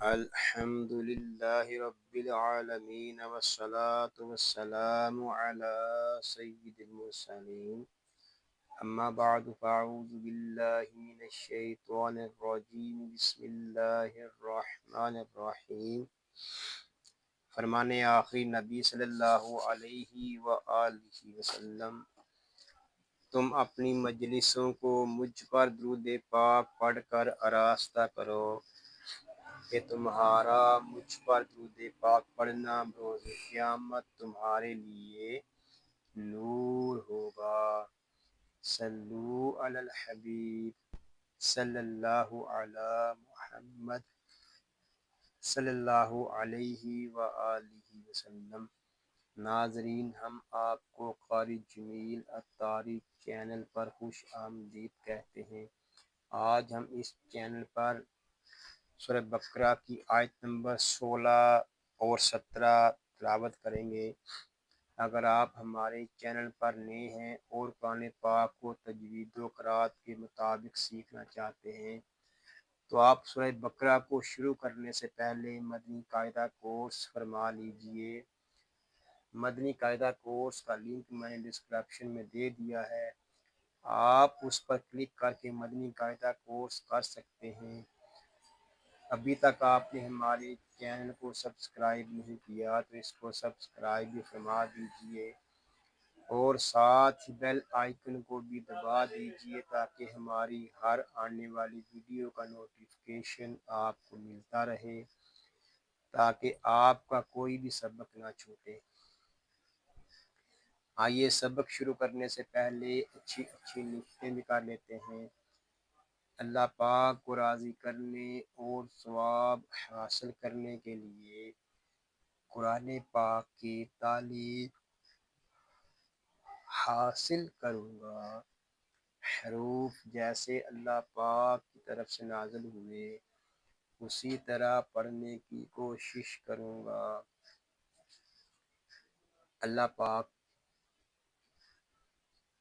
الحمد للہ رب العالمین والصلاة والسلام علی سید المرسلین اما بعد فاعوذ باللہ من الشیطان الرجیم بسم اللہ الرحمن الرحیم۔ فرمان آخری نبی صلی اللہ علیہ وآلہ وسلم، تم اپنی مجلسوں کو مجھ پر درود پاک پڑھ کر آراستہ کرو کہ تمہارا مجھ پر درود پاک پڑھنا بروز قیامت تمہارے لیے نور ہوگا۔ صلو علی الحبیب صلی اللہ علی محمد صلی اللہ علیہ وآلہ وسلم۔ ناظرین، ہم آپ کو قاری جمیل اتاری چینل پر خوش آمدید کہتے ہیں۔ آج ہم اس چینل پر سورہ بقرہ کی آیت نمبر 16 اور 17 تلاوت کریں گے۔ اگر آپ ہمارے چینل پر نئے ہیں اور قرآن پاک کو تجوید و قرات کے مطابق سیکھنا چاہتے ہیں تو آپ سورہ بقرہ کو شروع کرنے سے پہلے مدنی قاعدہ کورس فرما لیجئے۔ مدنی قاعدہ کورس کا لنک میں نے ڈسکرپشن میں دے دیا ہے، آپ اس پر کلک کر کے مدنی قاعدہ کورس کر سکتے ہیں۔ ابھی تک آپ نے ہمارے چینل کو سبسکرائب نہیں کیا تو اس کو سبسکرائب بھی فرما دیجئے اور ساتھ ہی بیل آئیکن کو بھی دبا دیجئے تاکہ ہماری ہر آنے والی ویڈیو کا نوٹیفیکیشن آپ کو ملتا رہے، تاکہ آپ کا کوئی بھی سبق نہ چھوٹے۔ آئیے سبق شروع کرنے سے پہلے اچھی نیتیں بھی کر لیتے ہیں۔ اللہ پاک کو راضی کرنے اور ثواب حاصل کرنے کے لیے قرآن پاک کی تعلیم حاصل کروں گا۔ حروف جیسے اللہ پاک کی طرف سے نازل ہوئے اسی طرح پڑھنے کی کوشش کروں گا۔ اللہ پاک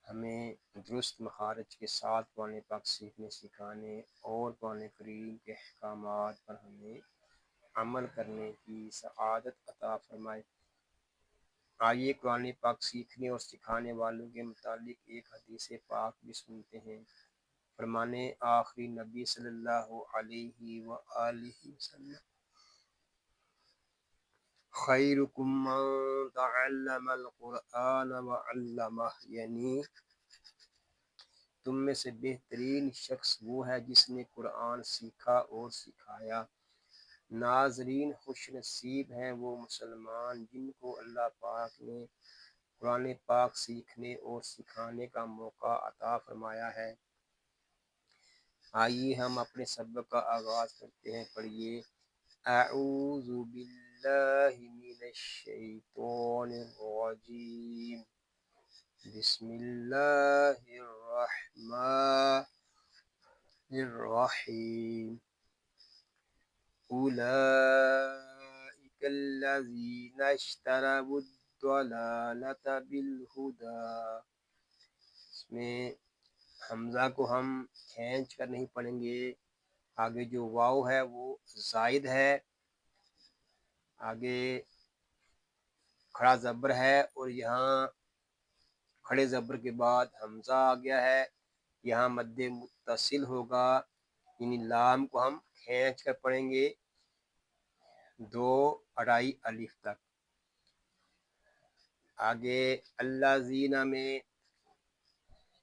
ہمیں درست مخارج کے ساتھ قرآن پاک سیکھنے سکھانے اور قرآن کریم کے احکامات پر ہمیں عمل کرنے کی سعادت عطا فرمائے۔ آئیے قرآن پاک سیکھنے اور سکھانے والوں کے متعلق ایک حدیث پاک بھی سنتے ہیں۔ فرمان آخری نبی صلی اللہ علیہ وآلہ وسلم، خیرکم من تعلم القرآن وعلمہ، یعنی تم میں سے بہترین شخص وہ ہے جس نے قرآن سیکھا اور سکھایا۔ ناظرین، خوش نصیب ہیں وہ مسلمان جن کو اللہ پاک نے قرآن پاک سیکھنے اور سکھانے کا موقع عطا فرمایا ہے۔ آئیے ہم اپنے سبق کا آغاز کرتے ہیں۔ پڑھیے، اعوذ باللہ من الشیطان الرجیم، بسم اللہ الرحمن الرحیم، اولئک الذین اشتروا الضلالۃ بالہدی۔ اس میں حمزہ کو ہم کھینچ کر نہیں پڑھیں گے، آگے جو واو ہے وہ زائد ہے، آگے کھڑا زبر ہے اور یہاں کھڑے زبر کے بعد حمزہ آ گیا ہے، یہاں مد متصل ہوگا، یعنی لام کو ہم کھینچ کر پڑھیں گے 2 اڑائی الف تک۔ آگے اللہ زینہ میں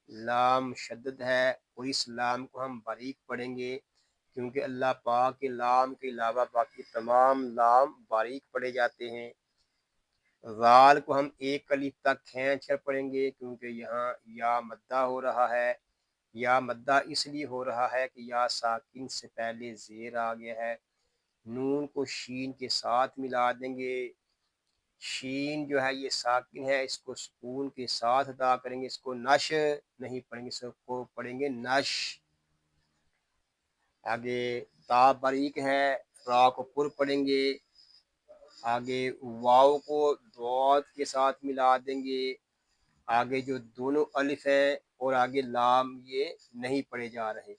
لام شدد ہے اور اس لام کو ہم باریک پڑھیں گے کیونکہ اللہ پاک کے لام کے علاوہ باقی تمام لام باریک پڑھے جاتے ہیں۔ ذال کو ہم 1 الف تک کھینچ کر پڑھیں گے کیونکہ یہاں یا مدہ ہو رہا ہے، یا مدہ اس لیے ہو رہا ہے کہ یا ساکن سے پہلے زیر آ گیا ہے۔ نون کو شین کے ساتھ ملا دیں گے، شین جو ہے یہ ساکن ہے، اس کو سکون کے ساتھ ادا کریں گے، اس کو نش نہیں پڑھیں گے، اس کو پڑھیں گے نش۔ آگے تا باریک ہے، را کو پر پڑھیں گے، آگے واو کو ضاد کے ساتھ ملا دیں گے، آگے جو دونوں الف ہیں اور آگے لام یہ نہیں پڑھے جا رہے۔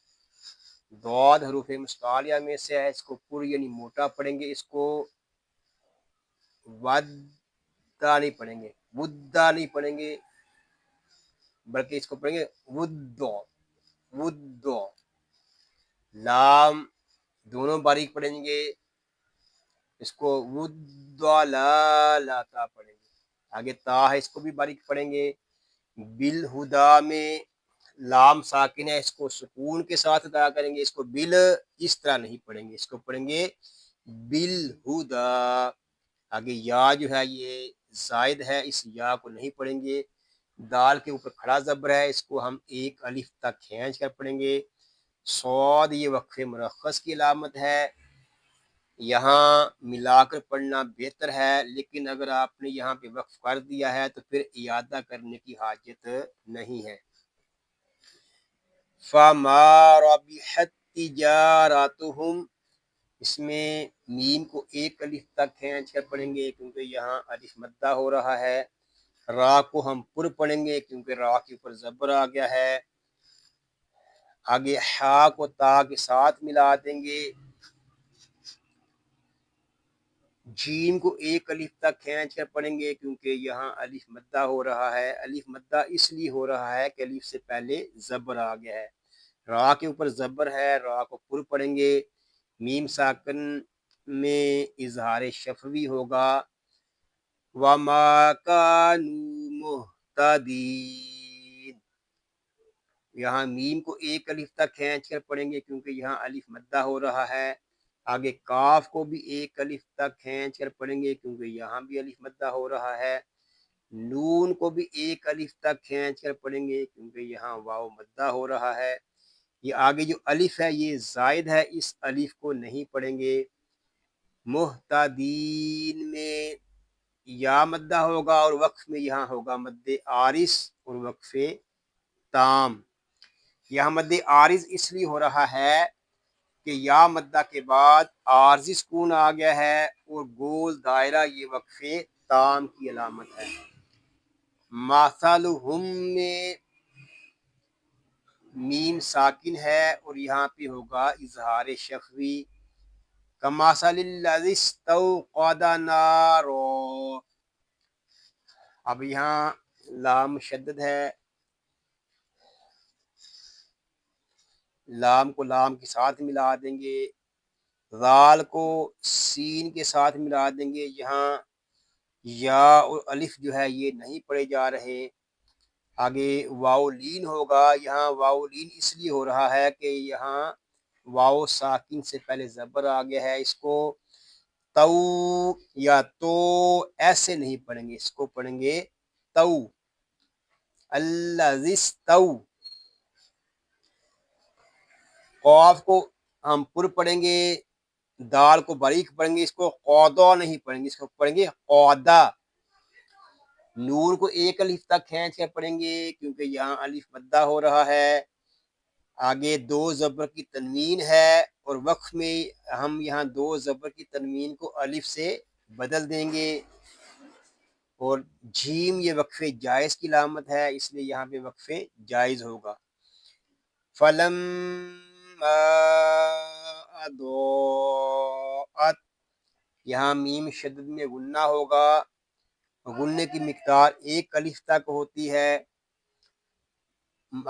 ضاد حروف مستعلیہ میں سے ہے، اس کو پر یعنی موٹا پڑھیں گے، اس کو ودا نہیں پڑھیں گے، ودا نہیں پڑھیں گے، بلکہ اس کو پڑھیں گے ودو ودو۔ لام دونوں باریک پڑھیں گے، اس کو ودلالاتا پڑھیں گے۔ آگے تا ہے، اس کو بھی باریک پڑھیں گے۔ بالہدا میں لام ساکن ہے، اس کو سکون کے ساتھ ادا کریں گے، اس کو بل اس طرح نہیں پڑھیں گے، اس کو پڑھیں گے بالہدا۔ آگے یا جو ہے یہ زائد ہے، اس یا کو نہیں پڑھیں گے۔ دال کے اوپر کھڑا زبر ہے، اس کو ہم ایک الف تک کھینچ کر پڑھیں گے۔ صاد یہ وقف مرخص کی علامت ہے، یہاں ملا کر پڑھنا بہتر ہے، لیکن اگر آپ نے یہاں پہ وقف کر دیا ہے تو پھر اعادہ کرنے کی حاجت نہیں ہے۔ فَمَا رَبِحَتْ تِجَارَتُهُمْ، اس میں میم کو ایک الف تک کھینچ کر پڑھیں گے کیونکہ یہاں الف مدہ ہو رہا ہے۔ را کو ہم پر پڑھیں گے کیونکہ را کے اوپر زبر آ گیا ہے۔ آگے ہا کو تا کے ساتھ ملا دیں گے۔ جیم کو ایک الف تک کھینچ کر پڑھیں گے کیونکہ یہاں الف مدہ ہو رہا ہے۔ الف مدہ اس لیے ہو رہا ہے کہ الف سے پہلے زبر آ گیا ہے۔ را کے اوپر زبر ہے، را کو پر پڑھیں گے۔ میم ساکن میں اظہار شفوی ہوگا۔ وَمَا كَانُوا مُهْتَدِينَ، یہاں میم کو ایک الف تک کھینچ کر پڑھیں گے کیونکہ یہاں الف مدہ ہو رہا ہے۔ آگے کاف کو بھی ایک الف تک کھینچ کر پڑھیں گے کیونکہ یہاں بھی الف مدہ ہو رہا ہے۔ نون کو بھی ایک الف تک کھینچ کر پڑھیں گے کیونکہ یہاں واو مدہ ہو رہا ہے۔ یہ آگے جو الف ہے یہ زائد ہے، اس الف کو نہیں پڑھیں گے۔ محتدین میں یا مدہ ہوگا اور وقف میں یہاں ہوگا مد عارض اور وقف تام۔ یہاں مد عارض اس لیے ہو رہا ہے کہ یا مدہ کے بعد عارضی سکون آ گیا ہے اور گول دائرہ یہ وقف تام کی علامت ہے۔ مثلہم میں میم ساکن ہے اور یہاں پہ ہوگا اظہار شفوی۔ کمثل الذی استوقد نارا، اب یہاں لام شدد ہے، لام کو لام کے ساتھ ملا دیں گے، ذال کو سین کے ساتھ ملا دیں گے، یہاں یا اور الف جو ہے یہ نہیں پڑھے جا رہے۔ آگے واو لین ہوگا، یہاں واو لین اس لیے ہو رہا ہے کہ یہاں واو ساکن سے پہلے زبر آ گیا ہے، اس کو تو یا تو ایسے نہیں پڑھیں گے، اس کو پڑھیں گے تو الذی استو۔ قاف کو ہم پر پڑھیں گے، دال کو باریک پڑھیں گے، اس کو قودا نہیں پڑھیں گے، اس کو پڑھیں گے قودا۔ نون کو ایک الف تک کھینچ کے پڑھیں گے کیونکہ یہاں الف مدہ ہو رہا ہے۔ آگے دو زبر کی تنوین ہے اور وقف میں ہم یہاں دو زبر کی تنوین کو الف سے بدل دیں گے، اور جھیم یہ وقف جائز کی علامت ہے اس لیے یہاں پہ وقف جائز ہوگا۔ فَلَمَّا أَضَاءَتْ، یہاں میم شدد میں غنہ ہوگا، غننے کی مقدار ایک الف تک ہوتی ہے۔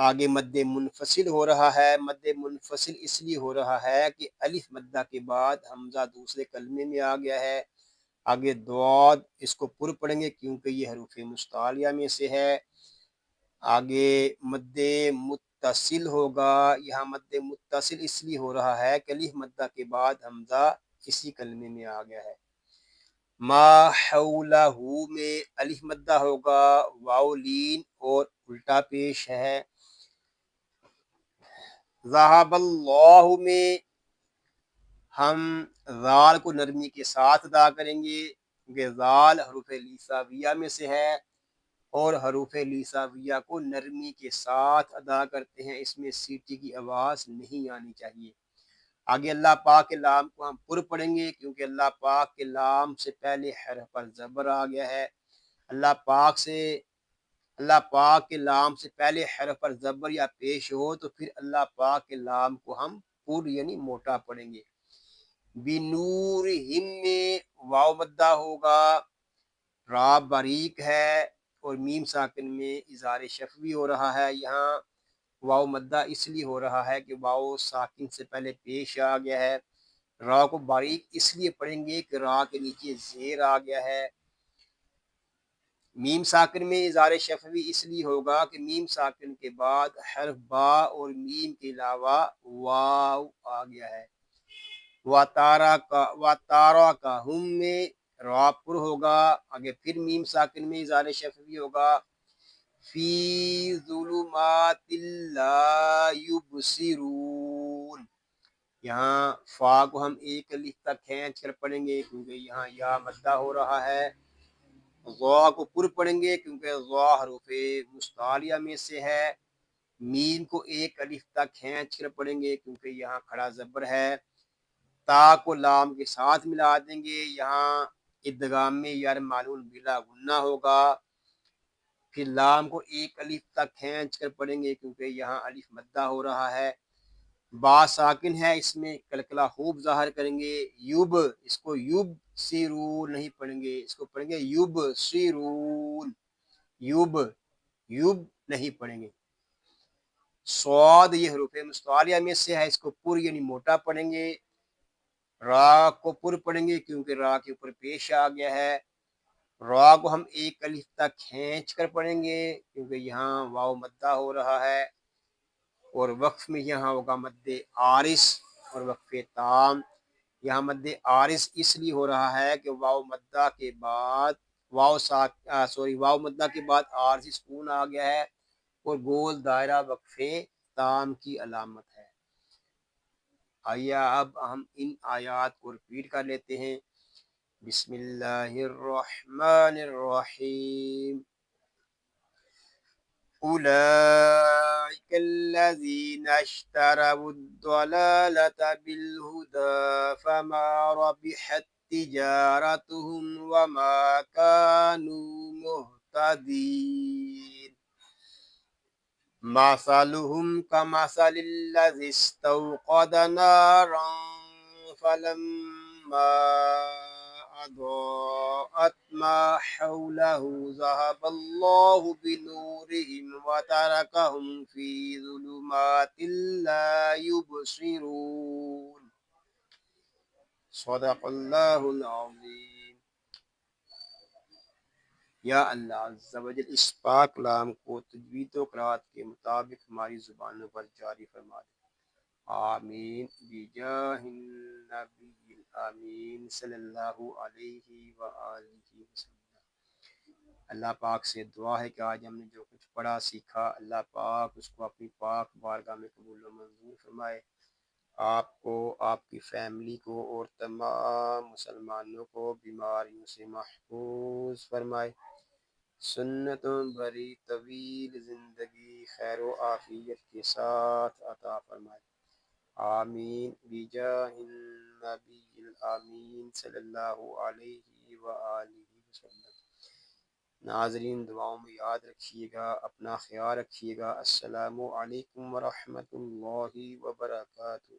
آگے مد منفصل ہو رہا ہے، مد منفصل اس لیے ہو رہا ہے کہ الف مدہ کے بعد حمزہ دوسرے کلمے میں آ گیا ہے۔ آگے ضاد اس کو پر پڑھیں گے کیونکہ یہ حروف مستعلیہ میں سے ہے۔ آگے مد متصل ہوگا، یہاں مد متصل اس لیے ہو رہا ہے کہ الف مدہ کے بعد حمزہ اسی کلمے میں آ گیا ہے۔ ما حولہ میں الف مدہ ہوگا، واو لین اور الٹا پیش ہے۔ ذہب اللہ میں ہم ذال کو نرمی کے ساتھ ادا کریں گے کیونکہ ذال حروف لیساویہ میں سے ہے اور حروف لیساویہ کو نرمی کے ساتھ ادا کرتے ہیں، اس میں سیٹی کی آواز نہیں آنی چاہیے۔ آگے اللہ پاک کے لام کو ہم پر پڑھیں گے کیونکہ اللہ پاک کے لام سے پہلے حرف پر زبر آ گیا ہے۔ اللہ پاک کے لام سے پہلے حرف پر زبر یا پیش ہو تو پھر اللہ پاک کے لام کو ہم پر یعنی موٹا پڑھیں گے. بنورہم میں واو مدہ ہوگا، را باریک ہے اور میم ساکن میں اظہار شفوی ہو رہا ہے. یہاں واو مدہ اس لیے ہو رہا ہے کہ واو ساکن سے پہلے پیش آ گیا ہے. را کو باریک اس لیے پڑھیں گے کہ را کے نیچے زیر آ گیا ہے. میم ساکن میں اظہار شفوی اس لیے ہوگا کہ میم ساکن کے بعد حرف با اور میم کے علاوہ واو آ گیا ہے. وَتَارَا کا ہم میں را پر ہوگا، آگے پھر میم ساکن میں اظہار شفوی ہوگا. فی ظلمات لا یبصرون، یہاں فا کو ہم ایک الف تک کھینچ کر پڑھیں گے کیونکہ یہاں یا مدہ ہو رہا ہے. ضا کو پر پڑھیں گے کیونکہ ضا حروف مستعلیہ میں سے ہے. میم کو ایک الف تک کھینچ کر پڑھیں گے کیونکہ یہاں کھڑا زبر ہے. تا کو لام کے ساتھ ملا دیں گے، یہاں ادغام میں یار معلول بلا غنہ ہوگا. پھر لام کو ایک الف تک کھینچ کر پڑھیں گے کیونکہ یہاں الف مدہ ہو رہا ہے. با ساکن ہے، اس میں کلکلا خوب ظاہر کریں گے. یوب، اس کو یوب سیرون نہیں پڑھیں گے، اس کو پڑھیں گے یوب سیرون. یوب یوب نہیں پڑھیں گے. صاد یہ حروف مستعلیہ میں سے ہے، اس کو پر یعنی موٹا پڑھیں گے. را کو پر پڑھیں گے کیونکہ را کے اوپر پیش آ گیا ہے. را کو ہم ایک الف تک کھینچ کر پڑھیں گے کیونکہ یہاں واو مدہ ہو رہا ہے. اور وقف میں یہاں ہوگا مد عارض اور وقف تام. یہاں مد عارض اس لیے ہو رہا ہے کہ واو مدہ کے بعد واو مدہ کے بعد عارضی سکون آ گیا ہے اور گول دائرہ وقف تام کی علامت ہے. آئیے اب ہم ان آیات کو ریپیٹ کر لیتے ہیں. بسم اللہ الرحمن الرحیم. أولئك الذين اشتروا الضلالة بالهدى فما ربحت تجارتهم وما كانوا مهتدين. مثلهم كمثل الذي استوقد نارا فلما أضاءت ما حوله ذهب الله بنورهم وتركهم في ظلمات لا يبصرون. صدق اللہ العظیم. یا اللہ عز و جل اس پاک کلام کو تجوید و قرات کے مطابق ہماری زبانوں پر جاری فرما دے. آمین بجاہ النبی الامین صلی اللہ علیہ وآلہ وسلم. اللہ پاک سے دعا ہے کہ آج ہم نے جو کچھ پڑھا سیکھا، اللہ پاک اس کو اپنی پاک بارگاہ میں قبول و منظور فرمائے. آپ کو، آپ کی فیملی کو اور تمام مسلمانوں کو بیماریوں سے محفوظ فرمائے. سنتوں بری طویل زندگی خیر و عافیت کے ساتھ عطا فرمائے. آمین بجاہ النبی الامین صلی اللہ علیہ وآلہ وسلم. ناظرین دعاؤں میں یاد رکھیے گا، اپنا خیال رکھیے گا. السلام علیکم ورحمۃ اللہ وبرکاتہ.